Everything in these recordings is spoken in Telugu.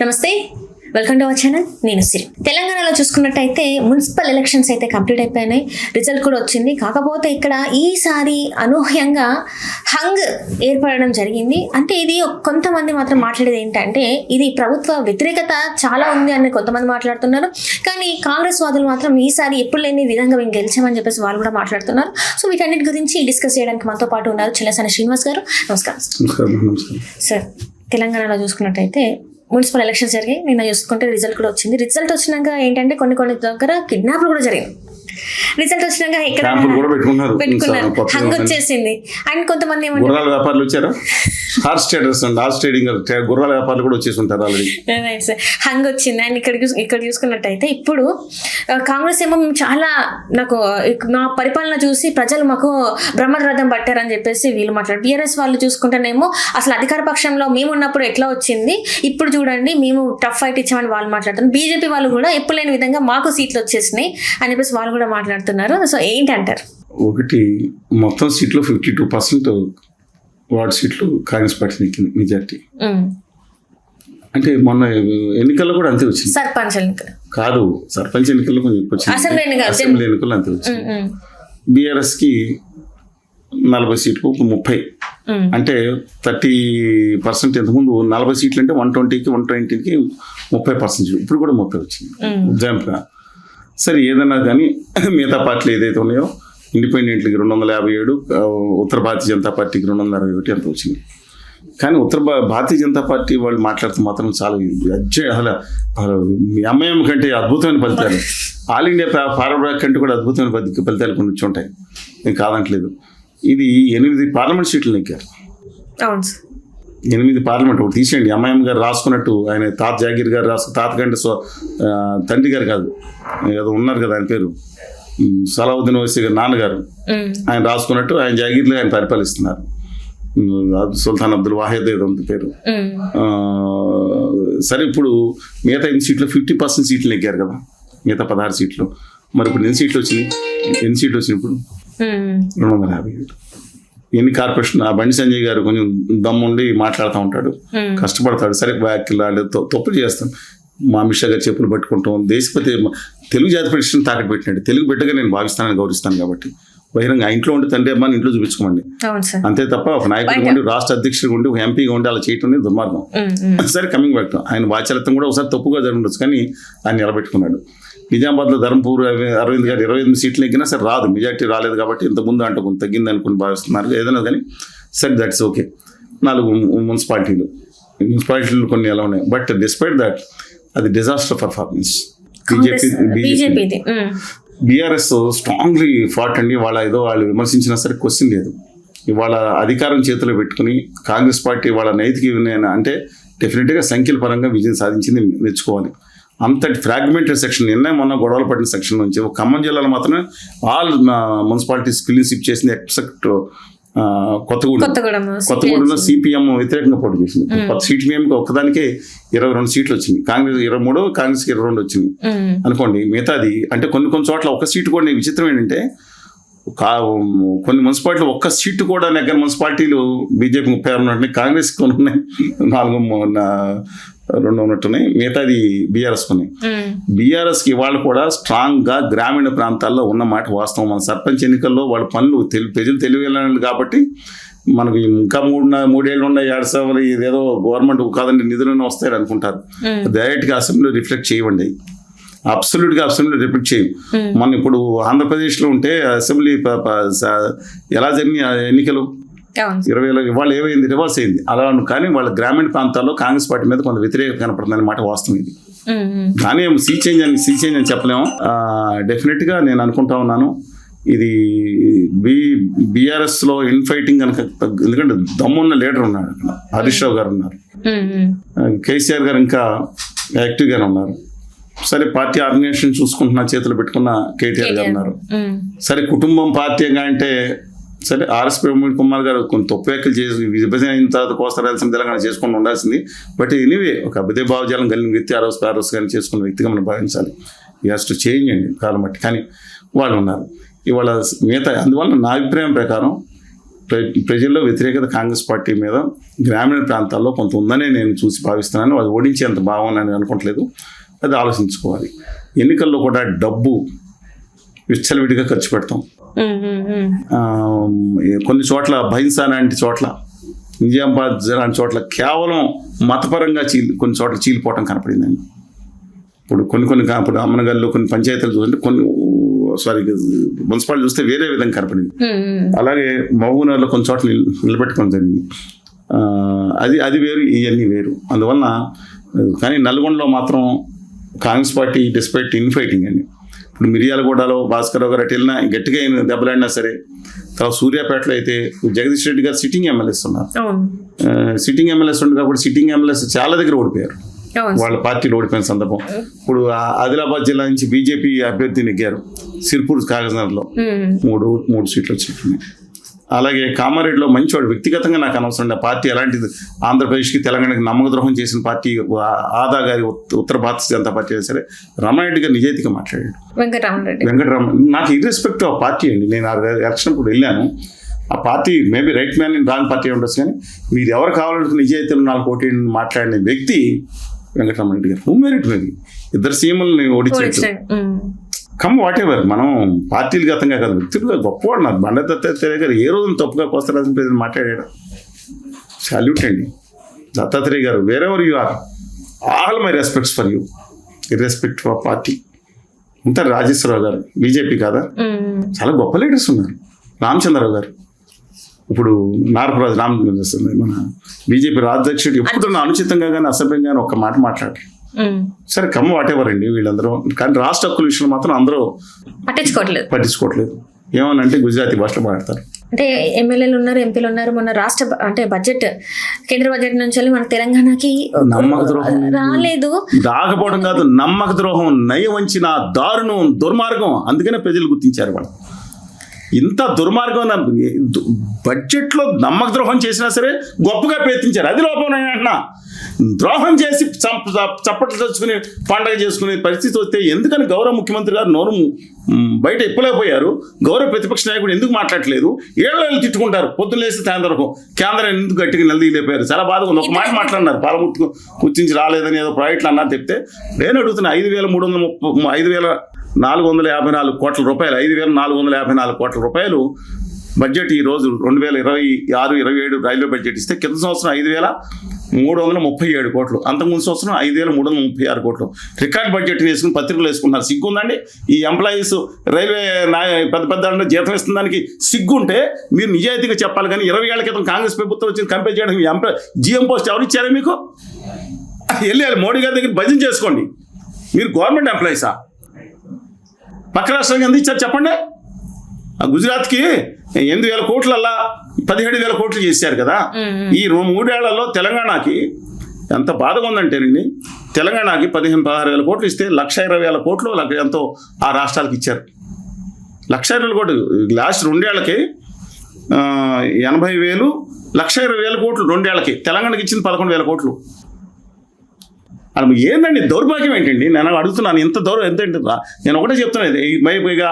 నమస్తే, వెల్కమ్ టు అవర్ ఛానల్. నేను సిరి. తెలంగాణలో చూసుకున్నట్టయితే మున్సిపల్ ఎలక్షన్స్ అయితే కంప్లీట్ అయిపోయినాయి, రిజల్ట్ కూడా వచ్చింది. కాకపోతే ఇక్కడ ఈసారి అనూహ్యంగా హంగ్ ఏర్పడడం జరిగింది. అంటే ఇది కొంతమంది మాత్రం మాట్లాడేది ఏంటంటే ఇది ప్రభుత్వ వ్యతిరేకత చాలా ఉంది అని కొంతమంది మాట్లాడుతున్నారు. కానీ కాంగ్రెస్ వాదులు మాత్రం ఈసారి ఎప్పుడు లేని విధంగా మేము గెలిచామని చెప్పేసి వాళ్ళు కూడా మాట్లాడుతున్నారు. సో వీటన్నిటి గురించి డిస్కస్ చేయడానికి మనతో పాటు ఉన్నారు చిల్లసాని శ్రీనివాస్ గారు. నమస్కారం సార్. తెలంగాణలో చూసుకున్నట్టయితే మున్సిపల్ ఎలక్షన్స్ జరిగాయి. నిన్న చూసుకుంటే రిజల్ట్ కూడా వచ్చింది. రిజల్ట్ వచ్చినాక ఏంటంటే కొన్ని దగ్గర కిడ్నాప్లు కూడా జరిగింది. రిజల్ట్ వచ్చినాక ఇక్కడ పెట్టుకున్నారు, హంగ్ వచ్చేసింది. అండ్ కొంతమంది గుర్రాల వ్యాపారులు వచ్చారా, హార్స్ ట్రేడింగ్ గుర్రాల వ్యాపారులు కూడా వచ్చేసి ఉంటారు ఆల్రెడీ. హంగ్ వచ్చింది. అండ్ ఇక్కడ చూసుకున్నట్టయితే ఇప్పుడు కాంగ్రెస్ ఏమో చాలా నా పరిపాలన చూసి ప్రజలు మాకు బ్రహ్మరథం పట్టారని చెప్పేసి వీళ్ళు మాట్లాడారు. టీఆర్ఎస్ వాళ్ళు చూసుకుంటేనేమో అసలు అధికార పక్షంలో మేము ఉన్నప్పుడు ఎట్లా వచ్చింది, ఇప్పుడు చూడండి మేము టఫ్ ఫైట్ ఇచ్చామని వాళ్ళు మాట్లాడుతున్నారు. బీజేపీ వాళ్ళు కూడా ఎప్పుడు లేని విధంగా మాకు సీట్లు వచ్చేసినాయి అని చెప్పేసి వాళ్ళు కూడా మాట్లాడుతున్నారు. సో ఏంటంటారు? ఒకటి, మొత్తం సీట్లు 52% వార్డు సీట్లు కాంగ్రెస్ పార్టీ నెక్కింది మెజార్టీ. అంటే మొన్న ఎన్నికల్లో కూడా అంతే వచ్చింది. సర్పంచ్ ఎన్నికలు కాదు, సర్పంచ్ ఎన్నికల్లో కొంచెం వచ్చింది, అసెంబ్లీ ఎన్నికల్లో అంతే వచ్చింది. బీఆర్ఎస్ కి 40 సీట్లు 30, అంటే 30%. ఇంతకుముందు 40 సీట్లు అంటే 120కి 120కి 30%. ఇప్పుడు కూడా 30 వచ్చింది ఎగ్జాంపుల్గా. సరే, ఏదన్నా కానీ మిగతా పార్టీలు ఏదైతే ఉన్నాయో ఇండిపెండెంట్లకి 257, ఉత్తర భారతీయ జనతా పార్టీకి 261 అంత వచ్చింది. కానీ భారతీయ జనతా పార్టీ వాళ్ళు మాట్లాడుతూ మాత్రం చాలా అసలు ఎంఐఎం కంటే అద్భుతమైన ఫలితాలు, ఆల్ ఇండియా ఫార్వర్డ్ బ్లాక్ కంటే కూడా అద్భుతమైన ఫలితాలు కొన్ని వచ్చి ఉంటాయి, నేను కాదంటలేదు. ఇది 8 పార్లమెంట్ సీట్లు నెక్కారు. 8 పార్లమెంట్. ఒకటి తీసేయండి, ఎంఐఎం గారు రాసుకున్నట్టు, ఆయన తాత జాగీర్ గారు తాత కంటే తండ్రి గారు కాదు, ఏదో ఉన్నారు కదా ఆయన పేరు, సలావుద్దీన్ ఓవైసీ గారు నాన్నగారు, ఆయన రాసుకున్నట్టు ఆయన జాగీర్లో ఆయన పరిపాలిస్తున్నారు. సుల్తాన్ అబ్దుల్ వాహిద్ ఏదో పేరు. సరే, ఇప్పుడు మిగతా 8 సీట్లు 50% సీట్లు నెగ్గారు కదా, మిగతా 16 సీట్లు. మరి ఇప్పుడు ఎన్ని సీట్లు వచ్చినాయి ఇప్పుడు? 257. ఎన్ని కార్పొరేషన్, ఆ బండి సంజయ్ గారు కొంచెం దమ్ముండి మాట్లాడుతూ ఉంటాడు, కష్టపడతాడు. సరే, వ్యాఖ్యలు తప్పులు చేస్తాం. మా అమిత్ షా గారు చెప్పులు పట్టుకుంటాం. దేశపతి తెలుగు జాతి పరిషత్ని తాకట్టు పెట్టినాడు. తెలుగు బిడ్డగా నేను భావిస్తానని గౌరవిస్తాను. కాబట్టి బహిరంగ ఇంట్లో ఉండి తండ్రి అమ్మాని ఇంట్లో చూపించుకోండి, అంతే తప్ప ఒక నాయకుడిగా ఉండి, రాష్ట్ర అధ్యక్షుడిగా ఉండి, ఒక ఎంపీగా ఉండి అలా చేయటం అనేది దుర్మార్గం. సరే, కమింగ్ బ్యాక్ టు ఆయన వాచాలత్వం కూడా ఒకసారి తప్పుగా జరగవచ్చు, కానీ ఆయన నిలబెట్టుకున్నాడు. నిజామాబాద్లో ధర్మపూర్ అరవింద్ గారు 28 సీట్లు ఎక్కినా సరే రాదు, మెజార్టీ రాలేదు. కాబట్టి ఇంతకుముందు అంటే కొంత తగ్గింది అనుకుని భావిస్తున్నారు, ఏదైనా కానీ. సరే, దట్స్ ఓకే. 4 మున్సిపాలిటీలు కొన్ని ఎలా ఉన్నాయి. బట్ డిస్పైట్ దట్ అది disaster performance. BJP BRS strongly fought అండి. వాళ్ళు విమర్శించినా సరే క్వశ్చన్ లేదు. ఇవాళ అధికారం చేతిలో పెట్టుకుని కాంగ్రెస్ పార్టీ వాళ్ళ నైతిక అంటే డెఫినెట్గా సంఖ్యల పరంగా విజయం సాధించింది, మెచ్చుకోవాలి. అంతటి ఫ్రాగ్మెంటెడ్ సెక్షన్, మొన్న గొడవలు పడిన సెక్షన్ నుంచి ఒక ఖమ్మం జిల్లాలో మాత్రమే ఆల్ మున్సిపాలిటీస్ క్లీన్షిప్ చేసింది, ఎక్సెప్ట్ కొత్తగూడెంలో సిపిఎం వ్యతిరేకంగా పోటీ చేసింది. సిపిఎంకి ఒక్కదానికే 22 సీట్లు వచ్చింది. కాంగ్రెస్ 23, కాంగ్రెస్కి 22 వచ్చింది అనుకోండి. మిగతాది అంటే కొన్ని చోట్ల ఒక సీటు కూడా. విచిత్రం ఏంటంటే కొన్ని మున్సిపాలిటీలు ఒక్క సీటు కూడా నెగ్గర మున్సిపాలిటీలు బీజేపీ 36 ఉన్నాయి, కాంగ్రెస్ కొన్ని ఉన్నాయి 2 ఉన్నట్టున్నాయి, మిగతాది బీఆర్ఎస్ ఉన్నాయి. బీఆర్ఎస్కి ఇవాళ కూడా స్ట్రాంగ్గా గ్రామీణ ప్రాంతాల్లో ఉన్నమాట వాస్తవం. మన సర్పంచ్ ఎన్నికల్లో వాళ్ళ పనులు ప్రజలు తెలియలేదు కాబట్టి మనకి ఇంకా 3 ఏళ్ళు ఉన్నాయి, 2 సభలు ఇదేదో గవర్నమెంట్ కాదండి నిధులను వస్తాయని అనుకుంటారు. డైరెక్ట్గా అసెంబ్లీలో రిఫ్లెక్ట్ చేయవండి, అబ్సల్యూట్గా రిఫ్లెక్ట్ చేయం. మనం ఇప్పుడు ఆంధ్రప్రదేశ్లో ఉంటే అసెంబ్లీ ఎలా జరిగినాయి ఎన్నికలు 20 ఇవాళ ఏమైంది, రివర్స్ అయింది అలా. కానీ వాళ్ళ గ్రామీణ ప్రాంతాల్లో కాంగ్రెస్ పార్టీ మీద కొంత వ్యతిరేకత కనపడుతుంది అన్నమాట వాస్తవం ఇది. కానీ సీ చేంజ్ అని చెప్పలేము. డెఫినెట్గా నేను అనుకుంటా ఉన్నాను ఇది బీఆర్ఎస్లో ఇన్ఫైటింగ్ కనుక, ఎందుకంటే దమ్మున్న లీడర్ ఉన్నాడు అక్కడ, హరీష్ రావు గారు ఉన్నారు, కేసీఆర్ గారు ఇంకా యాక్టివ్గానే ఉన్నారు. సరే, పార్టీ ఆర్గనైజేషన్ చూసుకుంటున్న చేతులు పెట్టుకున్న కేటీఆర్ గారు ఉన్నారు. సరే, కుటుంబం పార్టీగా అంటే సరే, ఆర్ఎస్ ప్రమోద్ కుమార్ గారు కొంత తప్పు వ్యాఖ్యలు చేసి విభజన అయిన తర్వాత కోస్తా రాయలసీమ తెలంగాణ చేసుకుని ఉండాల్సింది. బట్ ఎనీవే ఒక అభ్యుదయ భావజాలం కలిగిన వ్యక్తి ఆరోస్ కానీ చేసుకున్న వ్యక్తిగా మనం భావించాలి. ఈ హాస్ టు చేంజ్ అండి కాలం బట్టి. కానీ వాళ్ళు ఉన్నారు ఇవాళ మిగతా. అందువల్ల నా అభిప్రాయం ప్రకారం ప్రజల్లో వ్యతిరేకత కాంగ్రెస్ పార్టీ మీద గ్రామీణ ప్రాంతాల్లో కొంత ఉందని నేను చూసి భావిస్తున్నాను. అది ఓడించేంత బాగుందని అనుకోవట్లేదు. అది ఆలోచించుకోవాలి. ఎన్నికల్లో కూడా డబ్బు విచ్చలవిడిగా ఖర్చు పెడతాం. కొన్ని చోట్ల బహింసా లాంటి చోట్ల, నిజామాబాద్ లాంటి చోట్ల కేవలం మతపరంగా కొన్ని చోట్ల చీలిపోవటం కనపడిందండి. ఇప్పుడు ఇప్పుడు అమ్మనగల్లో కొన్ని పంచాయతీలు చూస్తుంటే మున్సిపాలిటీ చూస్తే వేరే విధంగా కనపడింది. అలాగే మహబూబ్నగర్లో కొన్ని చోట్ల నిలబెట్టుకోవడం జరిగింది. అది వేరు, ఇవన్నీ వేరు. అందువలన కానీ నల్గొండలో మాత్రం కాంగ్రెస్ పార్టీ డిస్పైట్ ఇన్ఫైటింగ్ అండి. ఇప్పుడు మిర్యాలగూడలో భాస్కర్రావు గారు అటు వెళ్ళినా గట్టిగా దెబ్బలాడినా సరే, తర్వాత సూర్యాపేటలో అయితే జగదీష్ రెడ్డి గారు సిట్టింగ్ ఎమ్మెల్యేస్ ఉన్నారు. సిట్టింగ్ ఎమ్మెల్యేస్ ఉంది కాబట్టి సిట్టింగ్ ఎమ్మెల్యేస్ చాలా దగ్గర ఓడిపోయారు. వాళ్ళ పార్టీలో ఓడిపోయిన సందర్భం. ఇప్పుడు ఆదిలాబాద్ జిల్లా నుంచి బీజేపీ అభ్యర్థి నెగ్గారు. సిర్పూర్ కాగజ్నగర్లో మూడు సీట్లు వచ్చినట్టున్నాయి. అలాగే కామారెడ్డిలో మంచివాడు, వ్యక్తిగతంగా నాకు అనవసరం. ఆ పార్టీ ఎలాంటిది, ఆంధ్రప్రదేశ్కి తెలంగాణకి నమ్మకద్రోహం చేసిన పార్టీ ఆదా గారి ఉత్తర భారతీయ జనతా పార్టీ అయినా సరే, రమణారెడ్డి గారు నిజాయితీగా మాట్లాడాడు. వెంకటరమణ నాకు ఇర్రెస్పెక్ట్ ఆఫ్ పార్టీ అండి. నేను ఆ ఎలక్షన్ ఇప్పుడు వెళ్ళాను. ఆ party maybe right man in wrong party ఉండొచ్చు, కానీ మీరు ఎవరు కావాలంటే నిజాయితీలో 4 కోటి మాట్లాడిన వ్యక్తి వెంకటరమణారెడ్డి గారు. మెరిట్ మేబీ ఇద్దరు సీఎంలని ఓడించారు. కమ్ వాట్ ఎవర్, మనం పార్టీలు గతంగా కాదు, వ్యక్తులుగా గొప్పవాడు. నాకు బండ దత్తాత్రేయ గారు ఏ రోజు తప్పుగా కోస్తరాజు ప్రజలు మాట్లాడాడు. సాల్యూట్ అండి దత్తాత్రేయ గారు. Wherever you are, all my respects for you, irrespective for party. ఉంటారు రాజేశ్వరరావు గారు, బీజేపీ కాదా, చాలా గొప్ప లీడర్స్ ఉన్నారు. రామచంద్రరావు గారు, ఇప్పుడు నారపరాజు మన బీజేపీ రాజ్యాధ్యక్షుడు, ఎప్పుడు అనుచితంగా కానీ అసభ్యంగా కానీ ఒక్క మాట మాట్లాడారు. సరే కమ్మ వాటెవర్ అండి వీళ్ళందరూ. కానీ రాష్ట్ర హక్కుల విషయంలో మాత్రం అందరూ పట్టించుకోవట్లేదు. ఏమనంటే గుజరాతీ భాషలో మాట్లాడతారు. అంటే ఎమ్మెల్యేలు ఉన్నారు, ఎంపీలు ఉన్నారు. మన రాష్ట్ర బడ్జెట్, కేంద్ర బడ్జెట్ నుంచి మన తెలంగాణకి నమ్మక ద్రోహం రాలేదు. దాకపోవడం కాదు, నమ్మక ద్రోహం, నయవంచిన దారుణం, దుర్మార్గం. అందుకనే ప్రజలు గుర్తించారు వాళ్ళు. ఇంత దుర్మార్గం బడ్జెట్లో నమ్మక ద్రోహం చేసినా సరే గొప్పగా ప్రయత్నించారు. అది లోపం అంటున్నా. ద్రోహం చేసి చప్పట్లు తెచ్చుకుని పండగ చేసుకునే పరిస్థితి వస్తే ఎందుకని గౌరవ ముఖ్యమంత్రి గారు నోరు బయట ఎప్పులైపోయారు? గౌరవ ప్రతిపక్ష నాయకుడు ఎందుకు మాట్లాడలేదు? ఏళ్ళు తిట్టుకుంటారు పొద్దున్న లేసి సాయంత్రం. కేంద్రం ఎందుకు గట్టిగా నిలదీయలేకపోయారు? చాలా బాధగా ఉంది. ఒక మాట మాట్లాడినారు, పాలముట్టుకు కూర్చించి రాలేదని ఏదో ప్రాజెక్టులు అన్నా చెప్తే నేను అడుగుతున్నా. 5,454 కోట్ల రూపాయలు, 5,454 కోట్ల రూపాయలు బడ్జెట్ ఈ రోజు 2026-27 రైల్వే బడ్జెట్ ఇస్తే, కింద సంవత్సరం 5,337 కోట్లు, అంతకుముందు సంవత్సరం 5,336 కోట్లు. రికార్డ్ బడ్జెట్ వేసుకుని పత్రికలు వేసుకున్నారు. సిగ్గుందండి ఈ ఎంప్లాయీస్? రైల్వే పెద్ద జీతం ఇస్తున్న దానికి సిగ్గుంటే మీరు నిజాయితీగా చెప్పాలి. కానీ 20 ఏళ్ల క్రితం కాంగ్రెస్ ప్రభుత్వం వచ్చింది కంపేర్ చేయడానికి జీఎం పోస్ట్ ఎవరు ఇచ్చారా మీకు? వెళ్ళాలి మోడీ గారి దగ్గర భజన చేసుకోండి. మీరు గవర్నమెంట్ ఎంప్లాయీసా? పక్క రాష్ట్రానికి ఎంత ఇచ్చారు చెప్పండి. గుజరాత్కి 8,000 కోట్లల్లా 17,000 కోట్లు చేశారు కదా. ఈ 3 ఏళ్లలో తెలంగాణకి ఎంత బాధగా ఉందంటేనండి, తెలంగాణకి 15,000-16,000 కోట్లు ఇస్తే 1,20,000 కోట్లు ఎంతో ఆ రాష్ట్రాలకు ఇచ్చారు. 1,20,000 కోట్లు లాస్ట్ 2 ఏళ్లకి 80,000, 1,20,000 కోట్లు 2 ఏళ్లకి. తెలంగాణకి ఇచ్చింది 11,000 కోట్లు. అది ఏంటండి దౌర్భాగ్యం ఏంటండి? నేను అడుగుతున్నాను. ఎంత ఏంటంటే నేను ఒకటే చెప్తున్నాను. ఇక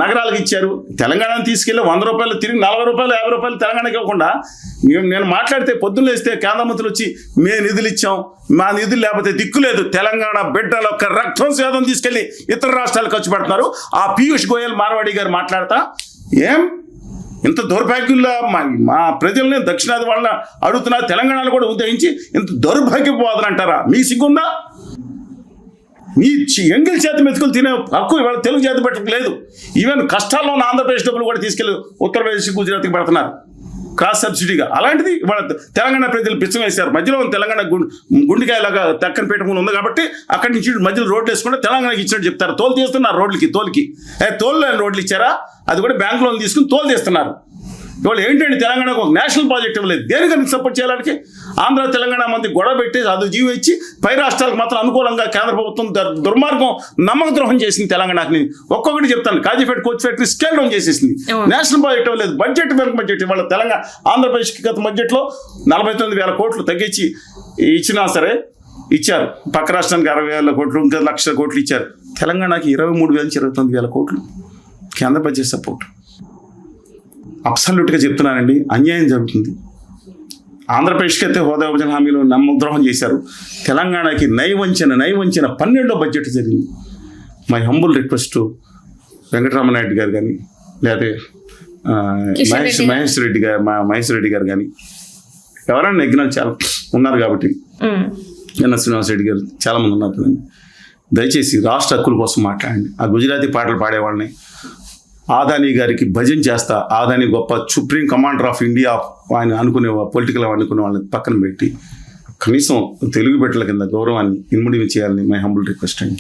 నగరాలకు ఇచ్చారు, తెలంగాణను తీసుకెళ్ళి 100 రూపాయలు తిరిగి 40 రూపాయలు 50 రూపాయలు తెలంగాణకి ఇవ్వకుండా నేను మాట్లాడితే పొద్దున్న వేస్తే కేంద్ర మంత్రులు వచ్చి మేము నిధులు ఇచ్చాం, మా నిధులు లేకపోతే దిక్కు లేదు, తెలంగాణ బిడ్డల యొక్క రక్తం సేదం తీసుకెళ్ళి ఇతర రాష్ట్రాలు ఖర్చు పెడుతున్నారు. ఆ పీయూష్ గోయల్ మార్వాడి గారు మాట్లాడతా ఏం ఇంత దౌర్భాగ్యుల్లో మా ప్రజల్ని దక్షిణాది వాళ్ళని అడుగుతున్నారు. తెలంగాణలో కూడా ఉద్దేశించి ఇంత దౌర్భాగ్యపోవాదని అంటారా? మీ సిగ్గుందా? మీ ఎంగిల్ చేతి మెతుకులు తినే హక్కు ఇవాళ తెలుగు జాతి పెట్టకు లేదు. ఈవెన్ కష్టాల్లో ఉన్న ఆంధ్రప్రదేశ్ డబ్బులు కూడా తీసుకెళ్ళి ఉత్తరప్రదేశ్, గుజరాత్కి పెడుతున్నారు క్రాస్ సబ్సిడీగా. అలాంటిది ఇవాళ తెలంగాణ ప్రజలు పిచ్చం వేశారు. మధ్యలో తెలంగాణ గుండెకాయలాగా దక్కన పీఠం ఉంది కాబట్టి అక్కడి నుంచి మధ్యలో రోడ్లు వేసుకుంటే తెలంగాణకి ఇచ్చినట్టు చెప్తారు. తోలు తీస్తున్నారు రోడ్లకి. తోలు రోడ్లు ఇచ్చారా? అది కూడా బ్యాంక్ లోన్ తీసుకుని తోలు తీస్తున్నారు. ఇవాళ ఏంటండి తెలంగాణకు ఒక నేషనల్ ప్రాజెక్ట్ ఇవ్వలేదు. దేనికని సపోర్ట్ చేయాలని ఆంధ్ర తెలంగాణ మంది గొడవ పెట్టి అది జీవో ఇచ్చి పై రాష్ట్రాలకు మాత్రం అనుకూలంగా కేంద్ర ప్రభుత్వం దుర్మార్గం నమ్మక ద్రోహం చేసింది తెలంగాణకి. ఒక్కొక్కటి చెప్తాను. Kazipet coach factory scale down చేసేసింది. నేషనల్ ప్రాజెక్ట్ ఇవ్వలేదు. బడ్జెట్ వెనక బడ్జెట్. ఇవాళ తెలంగాణ ఆంధ్రప్రదేశ్కి గత బడ్జెట్లో 49,000 కోట్లు తగ్గించి ఇచ్చినా సరే ఇచ్చారు. పక్క రాష్ట్రానికి 60,000 కోట్లు, ఇంకా 1,00,000 కోట్లు ఇచ్చారు. తెలంగాణకి 23,000 29,000 కోట్లు కేంద్ర బడ్జెట్ సపోర్ట్. అబ్సల్యూట్గా చెప్తున్నానండి, అన్యాయం జరుగుతుంది. ఆంధ్రప్రదేశ్కి అయితే హోదా విభజన హామీలు నమ్మద్రోహం చేశారు. తెలంగాణకి నయవంచన 12లో బడ్జెట్ జరిగింది. మై హంబుల్ రిక్వెస్ట్ వెంకటరామనాయుడు గారు కానీ, లేకపోతే కిషన్ రెడ్డి మహేష్ రెడ్డి గారు కానీ, ఎవరైనా నెగ్గినాలు చాలా ఉన్నారు కాబట్టి, ఎన్ శ్రీనివాసరెడ్డి గారు చాలామంది ఉన్నారు కదండి. దయచేసి రాష్ట్ర హక్కుల కోసం మాట్లాడండి. ఆ గుజరాతీ పాటలు పాడేవాళ్ళని, ఆదానీ గారికి భజన చేస్తా, ఆదానీ గొప్ప సుప్రీం కమాండర్ ఆఫ్ ఇండియా ఆయన అనుకునే పొలిటికల్ అనుకునే వాళ్ళని పక్కన పెట్టి కనీసం తెలుగు బిడ్డల కింద గౌరవాన్ని ఇన్ముడి చేయాలని మై హంబుల్ రిక్వెస్ట్ అండి.